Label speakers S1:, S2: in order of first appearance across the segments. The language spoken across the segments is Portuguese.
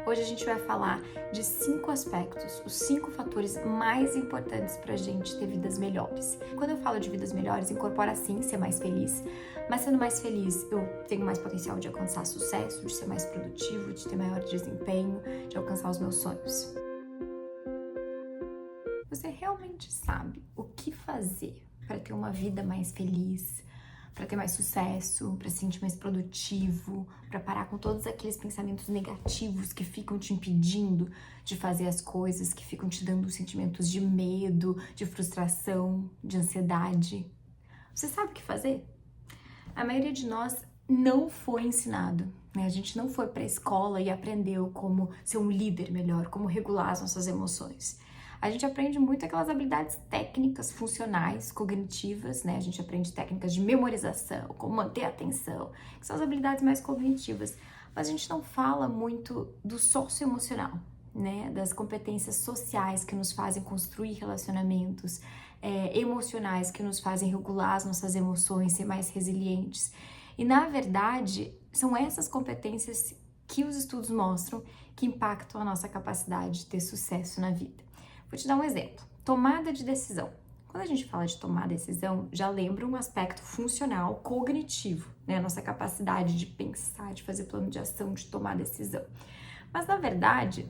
S1: Hoje a gente vai falar de 5 aspectos, os 5 fatores mais importantes para a gente ter vidas melhores. Quando eu falo de vidas melhores, incorpora sim ser mais feliz, mas sendo mais feliz eu tenho mais potencial de alcançar sucesso, de ser mais produtivo, de ter maior desempenho, de alcançar os meus sonhos. Você realmente sabe o que fazer para ter uma vida mais feliz, para ter mais sucesso, para se sentir mais produtivo, para parar com todos aqueles pensamentos negativos que ficam te impedindo de fazer as coisas, que ficam te dando sentimentos de medo, de frustração, de ansiedade? Você sabe o que fazer? A maioria de nós não foi ensinado, né? A gente não foi para a escola e aprendeu como ser um líder melhor, como regular as nossas emoções. A gente aprende muito aquelas habilidades técnicas, funcionais, cognitivas, né? A gente aprende técnicas de memorização, como manter a atenção, que são as habilidades mais cognitivas. Mas a gente não fala muito do socioemocional, né? Das competências sociais que nos fazem construir relacionamentos, emocionais que nos fazem regular as nossas emoções, ser mais resilientes. E na verdade, são essas competências que os estudos mostram que impactam a nossa capacidade de ter sucesso na vida. Vou te dar um exemplo. Tomada de decisão. Quando a gente fala de tomar decisão, já lembra um aspecto funcional, cognitivo, né? A nossa capacidade de pensar, de fazer plano de ação, de tomar decisão. Mas na verdade,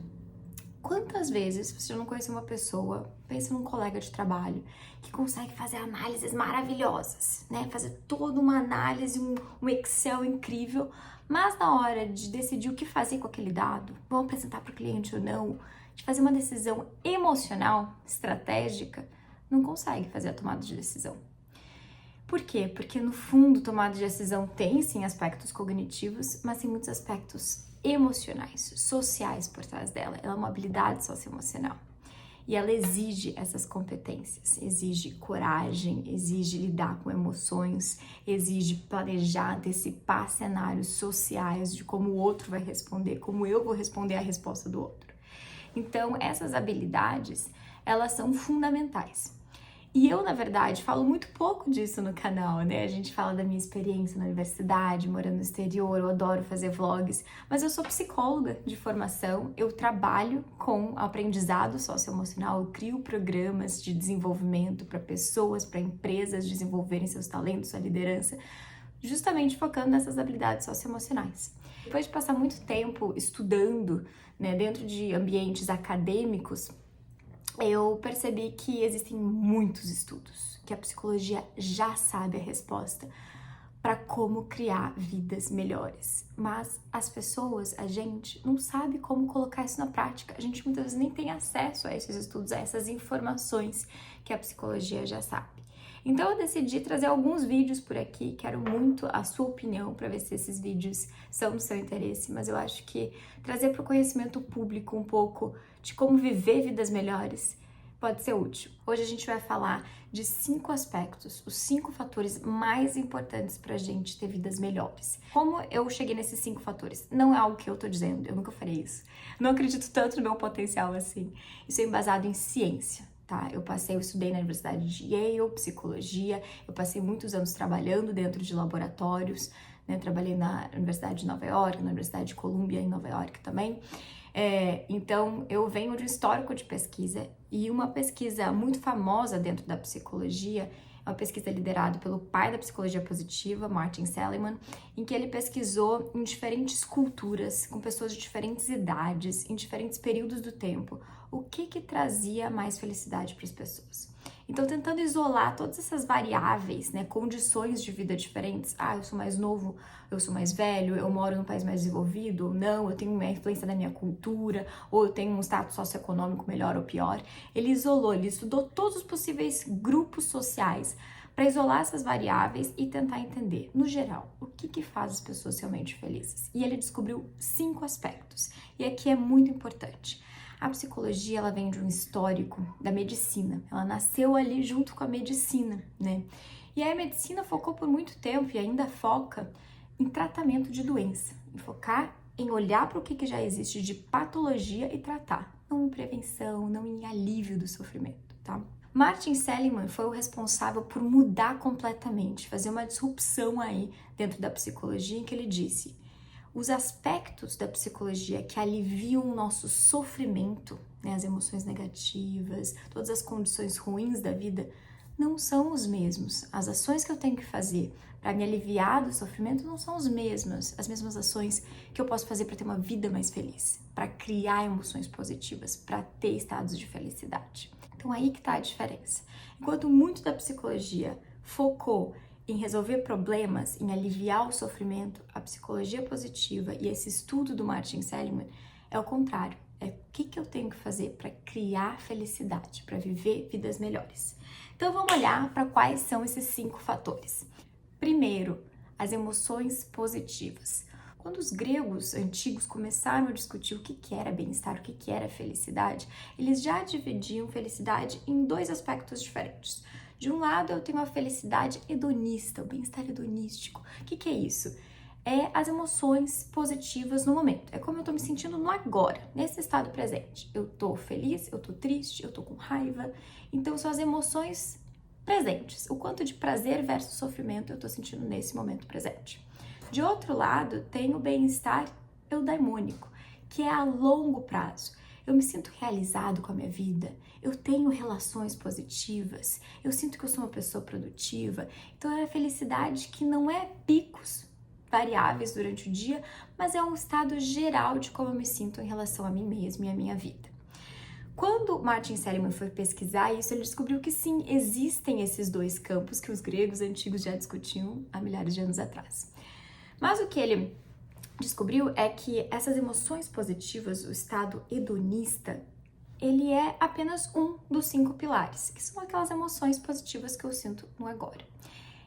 S1: quantas vezes você não conhece uma pessoa, pensa num colega de trabalho, que consegue fazer análises maravilhosas, né? Fazer toda uma análise, um Excel incrível, mas na hora de decidir o que fazer com aquele dado, vão apresentar para o cliente ou não, de fazer uma decisão emocional, estratégica, não consegue fazer a tomada de decisão. Por quê? Porque no fundo, tomada de decisão tem sim aspectos cognitivos, mas tem muitos aspectos emocionais, sociais por trás dela. Ela é uma habilidade socioemocional. E ela exige essas competências, exige coragem, exige lidar com emoções, exige planejar, antecipar cenários sociais de como o outro vai responder, como eu vou responder à resposta do outro. Então, essas habilidades, elas são fundamentais. E eu, na verdade, falo muito pouco disso no canal, né? A gente fala da minha experiência na universidade, morando no exterior, eu adoro fazer vlogs, mas eu sou psicóloga de formação, eu trabalho com aprendizado socioemocional, eu crio programas de desenvolvimento para pessoas, para empresas desenvolverem seus talentos, sua liderança, justamente focando nessas habilidades socioemocionais. Depois de passar muito tempo estudando, né, dentro de ambientes acadêmicos, eu percebi que existem muitos estudos, que a psicologia já sabe a resposta para como criar vidas melhores. Mas as pessoas, a gente, não sabe como colocar isso na prática. A gente muitas vezes nem tem acesso a esses estudos, a essas informações que a psicologia já sabe. Então eu decidi trazer alguns vídeos por aqui, quero muito a sua opinião para ver se esses vídeos são do seu interesse, mas eu acho que trazer para o conhecimento público um pouco de como viver vidas melhores pode ser útil. Hoje a gente vai falar de 5 aspectos, os 5 fatores mais importantes para a gente ter vidas melhores. Como eu cheguei nesses 5 fatores? Não é algo que eu tô dizendo, eu nunca farei isso. Não acredito tanto no meu potencial assim. Isso é embasado em ciência. Tá? Eu estudei na Universidade de Yale, psicologia, eu passei muitos anos trabalhando dentro de laboratórios, né? Trabalhei na Universidade de Nova York, na Universidade de Columbia em Nova York também. Então, eu venho de um histórico de pesquisa e uma pesquisa muito famosa dentro da psicologia é uma pesquisa liderada pelo pai da psicologia positiva, Martin Seligman, em que ele pesquisou em diferentes culturas, com pessoas de diferentes idades, em diferentes períodos do tempo, o que trazia mais felicidade para as pessoas. Então, tentando isolar todas essas variáveis, né, condições de vida diferentes. Eu sou mais novo, eu sou mais velho, eu moro num país mais desenvolvido ou não, eu tenho uma influência da minha cultura, ou eu tenho um status socioeconômico melhor ou pior. Ele estudou todos os possíveis grupos sociais para isolar essas variáveis e tentar entender, no geral, o que faz as pessoas realmente felizes. E ele descobriu 5 aspectos, e aqui é muito importante. A psicologia, ela vem de um histórico da medicina, ela nasceu ali junto com a medicina, né? E aí a medicina focou por muito tempo e ainda foca em tratamento de doença, em focar em olhar para o que já existe de patologia e tratar, não em prevenção, não em alívio do sofrimento, tá? Martin Seligman foi o responsável por mudar completamente, fazer uma disrupção aí dentro da psicologia, em que ele disse: os aspectos da psicologia que aliviam o nosso sofrimento, né, as emoções negativas, todas as condições ruins da vida, não são os mesmos. As ações que eu tenho que fazer para me aliviar do sofrimento não são as mesmas ações que eu posso fazer para ter uma vida mais feliz, para criar emoções positivas, para ter estados de felicidade. Então aí que está a diferença. Enquanto muito da psicologia focou em resolver problemas, em aliviar o sofrimento, a psicologia positiva e esse estudo do Martin Seligman é o contrário. É o que eu tenho que fazer para criar felicidade, para viver vidas melhores. Então vamos olhar para quais são esses 5 fatores. Primeiro, as emoções positivas. Quando os gregos antigos começaram a discutir o que era bem-estar, o que era felicidade, eles já dividiam felicidade em 2 aspectos diferentes. De um lado, eu tenho a felicidade hedonista, o bem-estar hedonístico. O que é isso? É as emoções positivas no momento. É como eu tô me sentindo no agora, nesse estado presente. Eu tô feliz, eu tô triste, eu tô com raiva. Então, são as emoções presentes. O quanto de prazer versus sofrimento eu tô sentindo nesse momento presente. De outro lado, tem o bem-estar eudaimônico, que é a longo prazo. Eu me sinto realizado com a minha vida, eu tenho relações positivas, eu sinto que eu sou uma pessoa produtiva. Então é a felicidade que não é picos variáveis durante o dia, mas é um estado geral de como eu me sinto em relação a mim mesma e a minha vida. Quando Martin Seligman foi pesquisar isso, ele descobriu que sim, existem esses 2 campos que os gregos antigos já discutiam há milhares de anos atrás. Mas o que ele descobriu é que essas emoções positivas, o estado hedonista, ele é apenas um dos 5 pilares, que são aquelas emoções positivas que eu sinto no agora.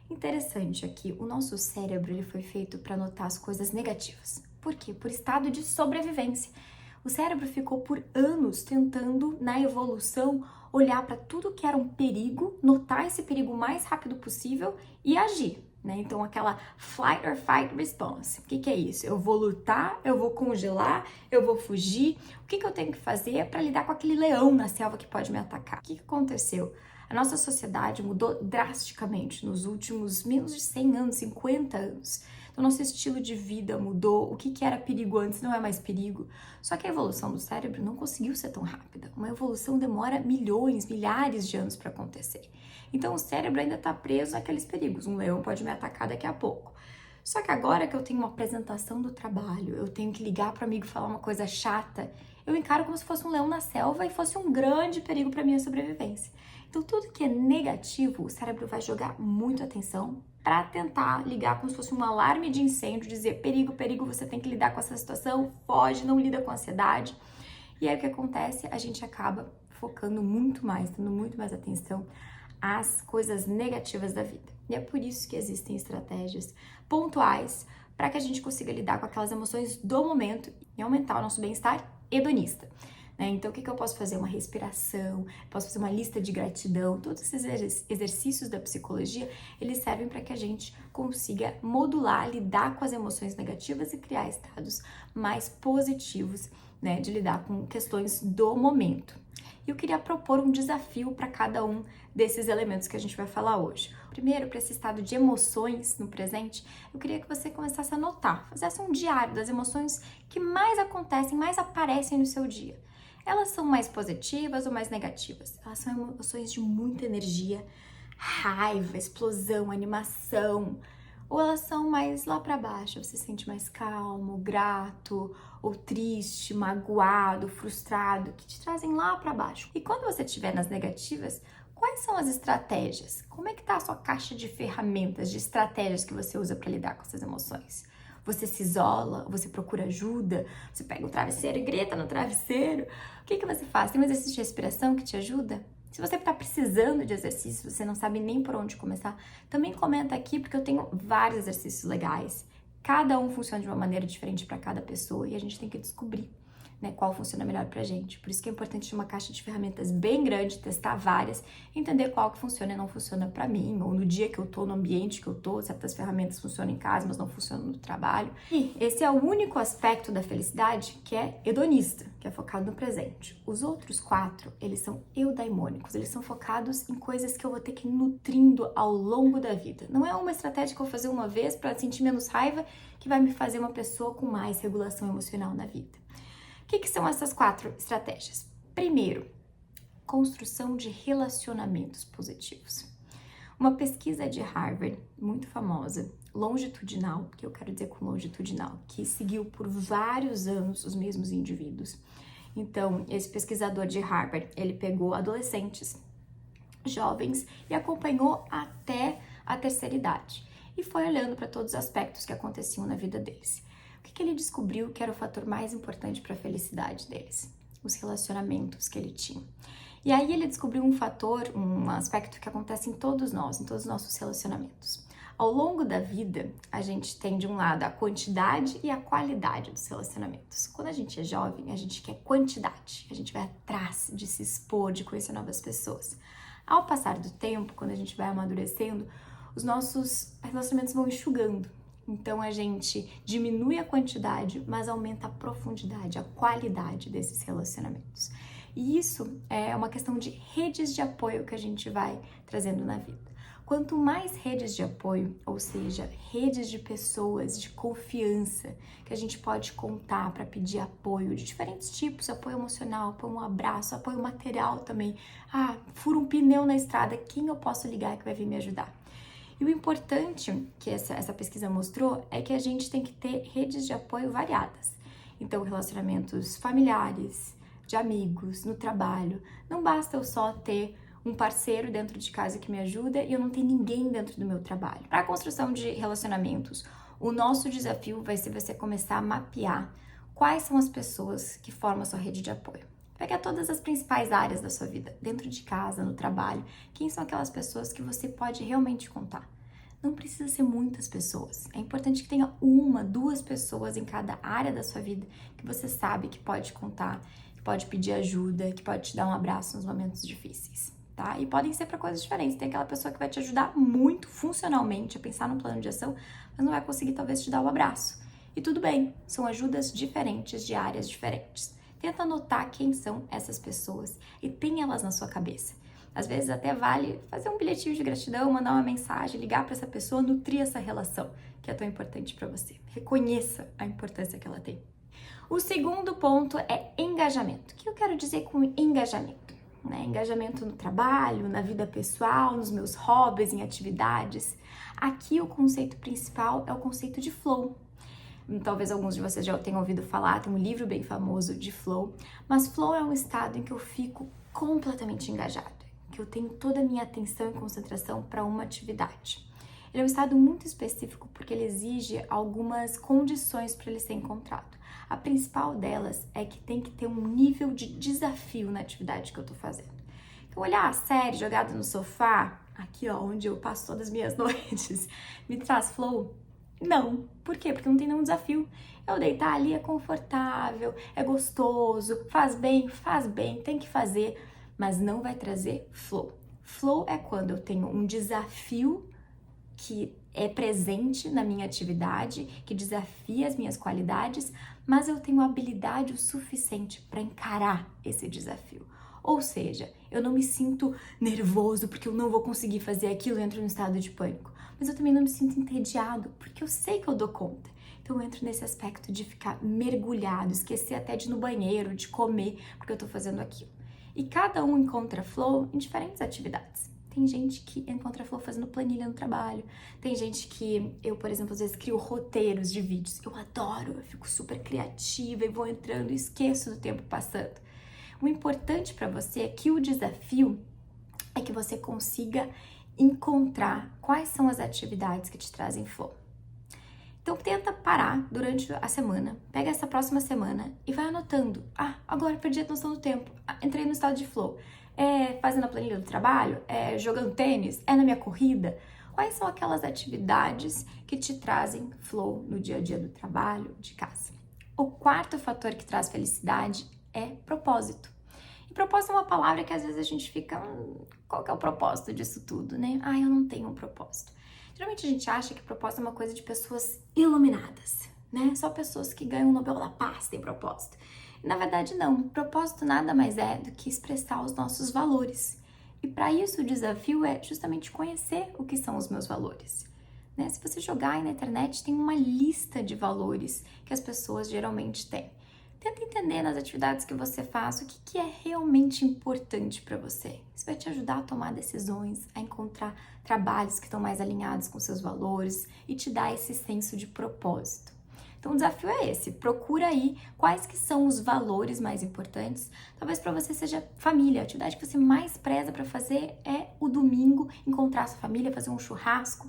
S1: Interessante aqui, o nosso cérebro ele foi feito para notar as coisas negativas. Por quê? Por estado de sobrevivência. O cérebro ficou por anos tentando, na evolução, olhar para tudo que era um perigo, notar esse perigo o mais rápido possível e agir, né? Então, aquela flight or fight response. O que é isso? Eu vou lutar, eu vou congelar, eu vou fugir. O que eu tenho que fazer para lidar com aquele leão na selva que pode me atacar? O que aconteceu? A nossa sociedade mudou drasticamente nos últimos menos de 100 anos, 50 anos. Então, nosso estilo de vida mudou, o que era perigo antes não é mais perigo. Só que a evolução do cérebro não conseguiu ser tão rápida. Uma evolução demora milhões, milhares de anos para acontecer. Então, o cérebro ainda está preso naqueles perigos. Um leão pode me atacar daqui a pouco. Só que agora que eu tenho uma apresentação do trabalho, eu tenho que ligar para o amigo e falar uma coisa chata, eu encaro como se fosse um leão na selva e fosse um grande perigo para minha sobrevivência. Então, tudo que é negativo, o cérebro vai jogar muito atenção para tentar ligar como se fosse um alarme de incêndio, dizer perigo, perigo, você tem que lidar com essa situação, foge, não lida com ansiedade. E aí o que acontece? A gente acaba focando muito mais, dando muito mais atenção às coisas negativas da vida. E é por isso que existem estratégias pontuais para que a gente consiga lidar com aquelas emoções do momento e aumentar o nosso bem-estar hedonista. Então, o que eu posso fazer? Uma respiração, posso fazer uma lista de gratidão. Todos esses exercícios da psicologia, eles servem para que a gente consiga modular, lidar com as emoções negativas e criar estados mais positivos, né, de lidar com questões do momento. E eu queria propor um desafio para cada um desses elementos que a gente vai falar hoje. Primeiro, para esse estado de emoções no presente, eu queria que você começasse a anotar, fizesse um diário das emoções que mais acontecem, mais aparecem no seu dia. Elas são mais positivas ou mais negativas? Elas são emoções de muita energia, raiva, explosão, animação. Ou elas são mais lá para baixo, você se sente mais calmo, grato, ou triste, magoado, frustrado, que te trazem lá para baixo. E quando você estiver nas negativas, quais são as estratégias? Como é que tá a sua caixa de ferramentas, de estratégias que você usa para lidar com essas emoções? Você se isola, você procura ajuda, você pega o travesseiro e grita no travesseiro. O que você faz? Tem um exercício de respiração que te ajuda? Se você está precisando de exercício, você não sabe nem por onde começar, também comenta aqui, porque eu tenho vários exercícios legais. Cada um funciona de uma maneira diferente para cada pessoa e a gente tem que descobrir, né, qual funciona melhor pra gente. Por isso que é importante ter uma caixa de ferramentas bem grande, testar várias, entender qual que funciona e não funciona pra mim, ou no dia que eu tô, no ambiente que eu tô, certas ferramentas funcionam em casa, mas não funcionam no trabalho. E esse é o único aspecto da felicidade que é hedonista, que é focado no presente. Os outros 4, eles são eudaimônicos, eles são focados em coisas que eu vou ter que ir nutrindo ao longo da vida. Não é uma estratégia que eu vou fazer uma vez para sentir menos raiva que vai me fazer uma pessoa com mais regulação emocional na vida. O que são essas 4 estratégias? Primeiro, construção de relacionamentos positivos. Uma pesquisa de Harvard, muito famosa, longitudinal, que eu quero dizer com longitudinal, que seguiu por vários anos os mesmos indivíduos. Então, esse pesquisador de Harvard, ele pegou adolescentes, jovens, e acompanhou até a terceira idade. E foi olhando para todos os aspectos que aconteciam na vida deles. O que ele descobriu que era o fator mais importante para a felicidade deles? Os relacionamentos que ele tinha. E aí ele descobriu um fator, um aspecto que acontece em todos nós, em todos os nossos relacionamentos. Ao longo da vida, a gente tem de um lado a quantidade e a qualidade dos relacionamentos. Quando a gente é jovem, a gente quer quantidade, a gente vai atrás de se expor, de conhecer novas pessoas. Ao passar do tempo, quando a gente vai amadurecendo, os nossos relacionamentos vão enxugando. Então a gente diminui a quantidade, mas aumenta a profundidade, a qualidade desses relacionamentos. E isso é uma questão de redes de apoio que a gente vai trazendo na vida. Quanto mais redes de apoio, ou seja, redes de pessoas de confiança que a gente pode contar para pedir apoio de diferentes tipos, apoio emocional, apoio um abraço, apoio material também. Ah, fura um pneu na estrada, quem eu posso ligar que vai vir me ajudar? E o importante que essa pesquisa mostrou é que a gente tem que ter redes de apoio variadas. Então, relacionamentos familiares, de amigos, no trabalho. Não basta eu só ter um parceiro dentro de casa que me ajuda e eu não ter ninguém dentro do meu trabalho. Para a construção de relacionamentos, o nosso desafio vai ser você começar a mapear quais são as pessoas que formam a sua rede de apoio. Pega todas as principais áreas da sua vida, dentro de casa, no trabalho. Quem são aquelas pessoas que você pode realmente contar? Não precisa ser muitas pessoas. É importante que tenha 1, 2 pessoas em cada área da sua vida que você sabe que pode contar, que pode pedir ajuda, que pode te dar um abraço nos momentos difíceis, tá? E podem ser para coisas diferentes. Tem aquela pessoa que vai te ajudar muito funcionalmente a pensar num plano de ação, mas não vai conseguir talvez te dar o abraço. E tudo bem, são ajudas diferentes de áreas diferentes. Tenta anotar quem são essas pessoas e tenha elas na sua cabeça. Às vezes até vale fazer um bilhetinho de gratidão, mandar uma mensagem, ligar para essa pessoa, nutrir essa relação que é tão importante para você. Reconheça a importância que ela tem. O segundo ponto é engajamento. O que eu quero dizer com engajamento? Engajamento no trabalho, na vida pessoal, nos meus hobbies, em atividades. Aqui o conceito principal é o conceito de flow. Talvez alguns de vocês já tenham ouvido falar, tem um livro bem famoso de flow, mas flow é um estado em que eu fico completamente engajada, que eu tenho toda a minha atenção e concentração para uma atividade. Ele é um estado muito específico porque ele exige algumas condições para ele ser encontrado. A principal delas é que tem que ter um nível de desafio na atividade que eu estou fazendo. Então, olhar a série jogada no sofá, aqui ó, onde eu passo todas as minhas noites, me traz flow? Não. Por quê? Porque não tem nenhum desafio. Eu deitar ali é confortável, é gostoso, faz bem, tem que fazer, mas não vai trazer flow. Flow é quando eu tenho um desafio que é presente na minha atividade, que desafia as minhas qualidades, mas eu tenho habilidade o suficiente para encarar esse desafio. Ou seja, eu não me sinto nervoso porque eu não vou conseguir fazer aquilo e entro no estado de pânico. Mas eu também não me sinto entediado porque eu sei que eu dou conta. Então eu entro nesse aspecto de ficar mergulhado, esquecer até de ir no banheiro, de comer, porque eu tô fazendo aquilo. E cada um encontra flow em diferentes atividades. Tem gente que encontra flow fazendo planilha no trabalho. Tem gente que, eu, por exemplo, às vezes crio roteiros de vídeos. Eu adoro, eu fico super criativa e vou entrando e esqueço do tempo passando. O importante para você é que o desafio é que você consiga encontrar quais são as atividades que te trazem flow. Então tenta parar durante a semana, pega essa próxima semana e vai anotando. Ah, agora perdi a noção do tempo, entrei no estado de flow. É fazendo a planilha do trabalho? É jogando tênis? É na minha corrida? Quais são aquelas atividades que te trazem flow no dia a dia do trabalho, de casa? O quarto fator que traz felicidade é propósito. E propósito é uma palavra que às vezes a gente fica, qual que é o propósito disso tudo, né? Eu não tenho um propósito. Geralmente a gente acha que propósito é uma coisa de pessoas iluminadas, né? Só pessoas que ganham o Nobel da Paz têm propósito. E, na verdade, não. Propósito nada mais é do que expressar os nossos valores. E para isso o desafio é justamente conhecer o que são os meus valores. Né? Se você jogar aí na internet, tem uma lista de valores que as pessoas geralmente têm. Tenta entender nas atividades que você faz o que é realmente importante para você. Isso vai te ajudar a tomar decisões, a encontrar trabalhos que estão mais alinhados com seus valores e te dar esse senso de propósito. Então o desafio é esse, procura aí quais que são os valores mais importantes. Talvez para você seja família, a atividade que você mais preza para fazer é o domingo, encontrar sua família, fazer um churrasco.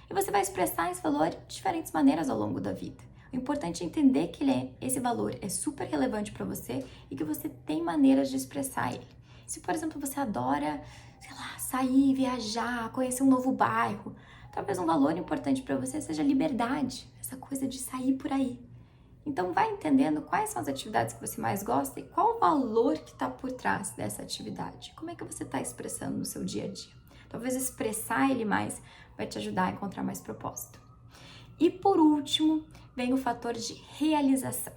S1: E você vai expressar esse valor de diferentes maneiras ao longo da vida. O importante é entender que esse valor é super relevante para você e que você tem maneiras de expressar ele. Se, por exemplo, você adora, sair, viajar, conhecer um novo bairro, talvez um valor importante para você seja liberdade, essa coisa de sair por aí. Então, vai entendendo quais são as atividades que você mais gosta e qual o valor que está por trás dessa atividade. Como é que você está expressando no seu dia a dia? Talvez expressar ele mais vai te ajudar a encontrar mais propósito. E por último, vem o fator de realização.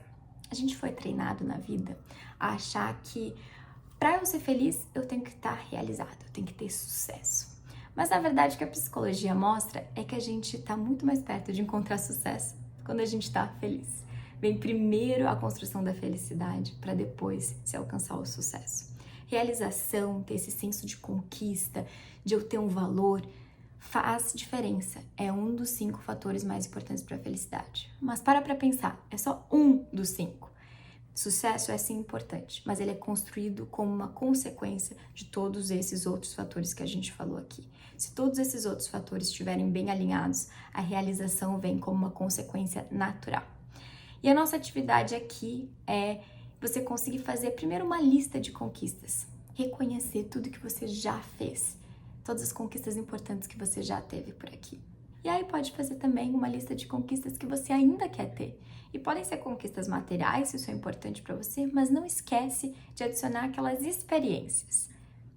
S1: A gente foi treinado na vida a achar que para eu ser feliz, eu tenho que estar realizado, eu tenho que ter sucesso. Mas na verdade o que a psicologia mostra é que a gente está muito mais perto de encontrar sucesso quando a gente está feliz. Vem primeiro a construção da felicidade para depois se alcançar o sucesso. Realização, ter esse senso de conquista, de eu ter um valor, faz diferença. É um dos 5 fatores mais importantes para a felicidade. Mas para pensar, é só um dos 5. Sucesso é sim importante, mas ele é construído como uma consequência de todos esses outros fatores que a gente falou aqui. Se todos esses outros fatores estiverem bem alinhados, a realização vem como uma consequência natural. E a nossa atividade aqui é você conseguir fazer primeiro uma lista de conquistas, reconhecer tudo que você já fez, todas as conquistas importantes que você já teve por aqui. E aí pode fazer também uma lista de conquistas que você ainda quer ter. E podem ser conquistas materiais, se isso é importante para você, mas não esquece de adicionar aquelas experiências,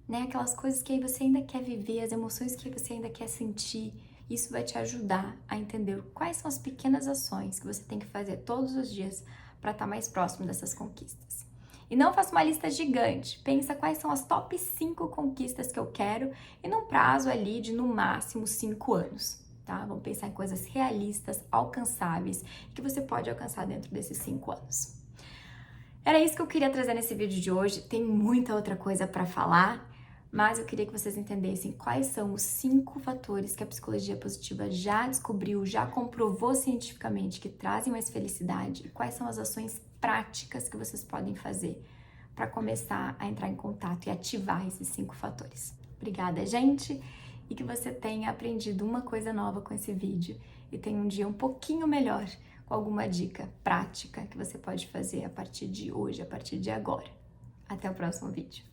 S1: né? Aquelas coisas que aí você ainda quer viver, as emoções que você ainda quer sentir. Isso vai te ajudar a entender quais são as pequenas ações que você tem que fazer todos os dias para estar mais próximo dessas conquistas. E não faça uma lista gigante, pensa quais são as top 5 conquistas que eu quero e num prazo ali de no máximo 5 anos. Tá? Vamos pensar em coisas realistas, alcançáveis, que você pode alcançar dentro desses 5 anos. Era isso que eu queria trazer nesse vídeo de hoje. Tem muita outra coisa para falar, mas eu queria que vocês entendessem quais são os 5 fatores que a psicologia positiva já descobriu, já comprovou cientificamente que trazem mais felicidade e quais são as ações práticas que vocês podem fazer para começar a entrar em contato e ativar esses 5 fatores. Obrigada, gente! E que você tenha aprendido uma coisa nova com esse vídeo e tenha um dia um pouquinho melhor com alguma dica prática que você pode fazer a partir de hoje, a partir de agora. Até o próximo vídeo.